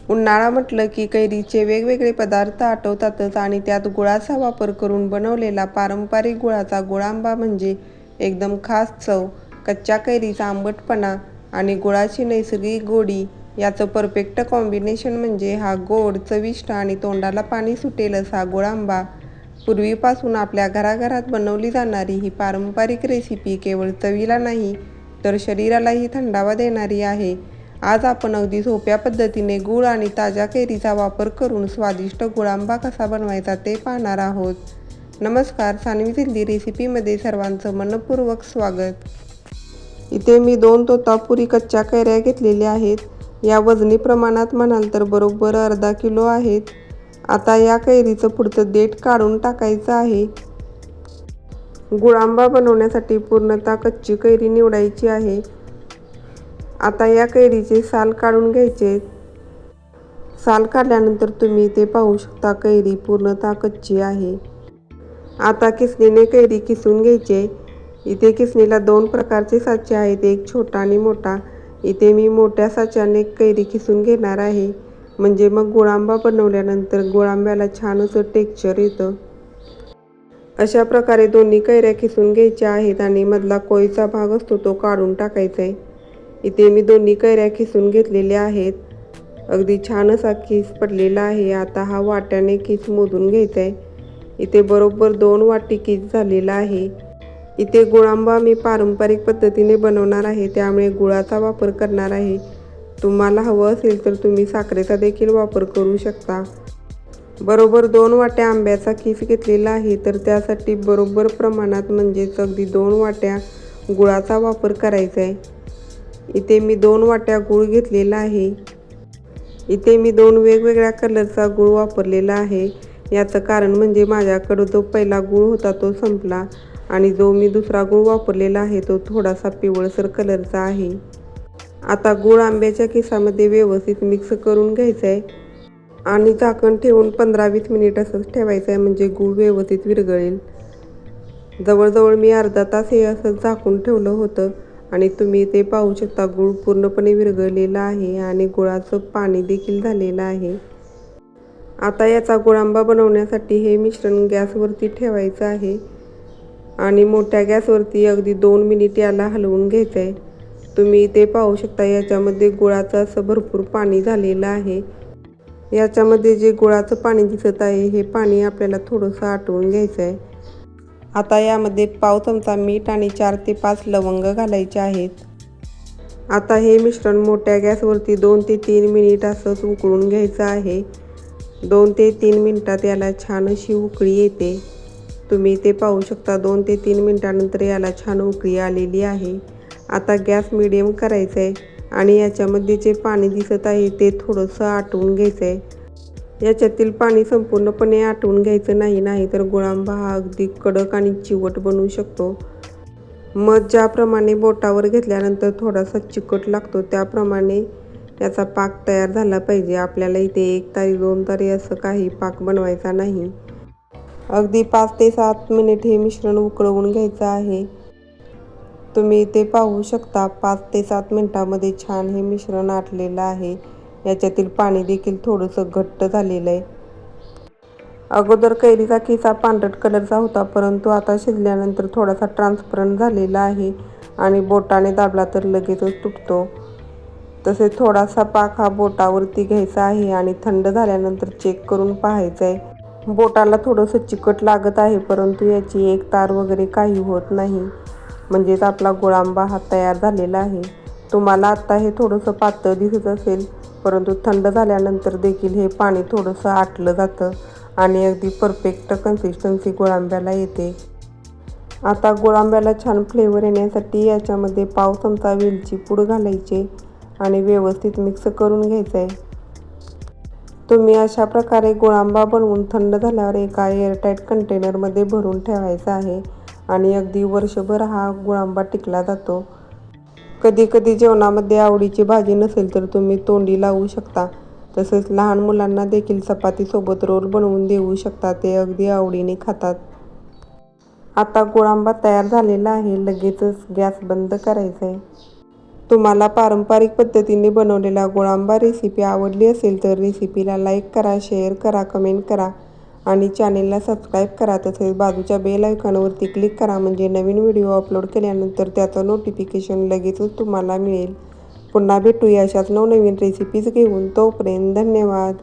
उन्हाळा म्हटलं की कैरीचे वेगवेगळे पदार्थ आठवतातच आणि त्यात गुळाचा वापर करून बनवलेला पारंपरिक गुळाचा गुळांबा म्हणजे एकदम खास चव. कच्च्या कैरीचा आंबटपणा आणि गुळाची नैसर्गिक गोडी याचं परफेक्ट कॉम्बिनेशन म्हणजे हा गोड, चविष्ट आणि तोंडाला पाणी सुटेल असा गुळांबा. पूर्वीपासून आपल्या घराघरात बनवली जाणारी ही पारंपरिक रेसिपी केवळ चवीला नाही तर शरीरालाही थंडावा देणारी आहे. आज आपण अगदी सोप्या पद्धतीने गूळ आणि ताज्या कैरीचा वापर करून स्वादिष्ट गुळांबा कसा बनवायचा ते पाहणार आहोत. नमस्कार, सानवी हेल्दी रेसिपीमध्ये सर्वांचं मनपूर्वक स्वागत. इथे मी 2 तोतापुरी कच्च्या कैऱ्या घेतलेल्या आहेत. या वजनी प्रमाणात म्हणाल तर बरोबर अर्धा किलो आहेत. आता या कैरीचं पुढचं देठ काढून टाकायचं आहे. गुळांबा बनवण्यासाठी पूर्णतः कच्ची कैरी निवडायची आहे. आता या कैरीचे साल काढून घ्यायचे. साल काढल्यानंतर तुम्ही ते पाहू शकता कैरी पूर्णतः कच्ची आहे. आता किसणीने कैरी किसून घ्यायचे. इथे किसणीला 2 प्रकारचे साचे आहेत, एक छोटा आणि मोठा. इथे मी मोठ्या साच्याने कैरी किसून घेणार आहे, म्हणजे मग गुळांबा बनवल्यानंतर गुळांब्याला छान असं टेक्स्चर येतं. अशा प्रकारे दोन्ही कैऱ्या किसून घ्यायच्या आहेत आणि मधला कोळीचा भाग असतो तो काढून टाकायचा आहे. इथे मी दोन्ही कैऱ्या किसून घेतलेल्या आहेत. अगदी छान असा किस पडलेला आहे. आता हा वाट्याने किस मोजून घ्यायचा आहे. इथे बरोबर 2 वाटी किस झालेला आहे. इथे गुळांबा मी पारंपरिक पद्धतीने बनवणार आहे, त्यामुळे गुळाचा वापर करणार आहे. तुम्हाला हवं असेल तर तुम्ही साखरेचा देखील वापर करू शकता. बरोबर 2 वाट्या आंब्याचा किस घेतलेला आहे, तर त्यासाठी बरोबर प्रमाणात म्हणजेच अगदी 2 वाट्या गुळाचा वापर करायचा आहे. इथे मी 2 वाट्या गूळ घेतलेला आहे. इथे मी 2 वेगवेगळ्या कलरचा गूळ वापरलेला आहे. याचं कारण म्हणजे माझ्याकडं जो पहिला गूळ होता तो संपला आणि जो मी दुसरा गूळ वापरलेला आहे तो थोडासा पिवळसर कलरचा आहे. आता गूळ आंब्याच्या किसामध्ये व्यवस्थित मिक्स करून घ्यायचं आहे आणि झाकण ठेवून 15-20 मिनिट असंच ठेवायचं आहे, म्हणजे गूळ व्यवस्थित विरघळेल. जवळजवळ मी अर्धा तास हे असं झाकून ठेवलं होतं आणि तुम्ही ते पाहू शकता गूळ पूर्णपणे विरघळलेला आहे आणि गुळाचं पाणी देखील झालेलं आहे. आता याचा गुळांबा बनवण्यासाठी हे मिश्रण गॅसवरती ठेवायचं आहे आणि मोठ्या गॅसवरती अगदी 2 मिनिट याला हलवून घ्यायचं आहे. तुम्ही इथे पाहू शकता याच्यामध्ये गुळाचं असं भरपूर पाणी झालेलं आहे. याच्यामध्ये जे गुळाचं पाणी दिसत आहे हे पाणी आपल्याला थोडंसं आटवून घ्यायचं आहे. आता यामध्ये पाव चमचा मीठ आणि 4 ते 5 लवंग घालायचे आहेत. आता हे मिश्रण मोठ्या गॅसवरती 2 ते 3 मिनिट असंच उकळून घ्यायचं आहे. 2 ते 3 मिनिटात याला छान अशी उकळी येते. तुम्ही ते पाहू शकता 2 ते 3 मिनिटानंतर याला छान उकळी आलेली आहे. आता गॅस मिडियम करायचा आहे आणि याच्यामध्ये जे पाणी दिसत आहे ते थोडंसं आटवून घ्यायचं आहे. याच्यातील पाणी संपूर्णपणे आटवून घ्यायचं नाही तर गुळांबा हा अगदी कडक आणि चिवट बनवू शकतो. मध ज्याप्रमाणे बोटावर घेतल्यानंतर थोडासा चिकट लागतो त्याप्रमाणे याचा पाक तयार झाला पाहिजे. आपल्याला इथे 1 तारी 2 तारी असं काही पाक बनवायचा नाही. अगदी 5 ते 7 मिनिट हे मिश्रण उकळवून घ्यायचं आहे. तुम्ही इथे पाहू शकता 5 ते 7 मिनिटांमध्ये छान हे मिश्रण आटलेलं आहे. याच्यातील पाणी देखील थोडंसं घट्ट झालेलं आहे. अगोदर कैरीचा किसा पांढरट कलरचा होता, परंतु आता शिजल्यानंतर थोडासा ट्रान्सपरंट झालेला आहे आणि बोटाने दाबला तर लगेचच तुटतो. तसेच थोडासा पाक हा बोटावरती घ्यायचा आहे आणि थंड झाल्यानंतर चेक करून पाहायचं आहे. बोटाला थोडंसं चिकट लागत आहे, परंतु याची एक तार वगैरे काही होत नाही, म्हणजेच आपला गुळांबा हा तयार झालेला आहे. तुम्हाला आत्ता हे थोडंसं पातळ दिसत असेल, परंतु थंड झाल्यानंतर देखील हे पाणी थोडंसं आटलं जातं आणि अगदी परफेक्ट कन्सिस्टन्सी गुळांब्याला येते. आता गुळांब्याला छान फ्लेवर येण्यासाठी याच्यामध्ये पाव चमचा वेलची पूड घालायचे आणि व्यवस्थित मिक्स करून घ्यायचं आहे. तुम्ही अशा प्रकारे गुळांबा बनवून थंड झाल्यावर एका एअरटाईट कंटेनरमध्ये भरून ठेवायचा आहे आणि अगदी वर्षभर हा गुळांबा टिकला जातो. कधी कधी जेवणामध्ये आवडीची भाजी नसेल तर तुम्ही तोंडी लावू शकता. तसेच लहान मुलांना देखील चपातीसोबत रोल बनवून देऊ शकता, ते अगदी आवडीने खातात. आता गुळांबा तयार झालेला आहे. लगेचच गॅस बंद करायचा आहे. तुम्हाला पारंपरिक पद्धतीने बनवलेला गुळांबा रेसिपी आवडली असेल तर रेसिपीला लाईक करा, शेअर करा, कमेंट करा आणि चॅनेलला सबस्क्राईब करा. तसेच बाजूच्या बेल आयकॉनवरती क्लिक करा म्हणजे नवीन व्हिडिओ अपलोड केल्यानंतर त्याचं नोटिफिकेशन लगेचच तुम्हाला मिळेल. पुन्हा भेटूया अशाच नवनवीन रेसिपीज घेऊन. तोपर्यंत धन्यवाद.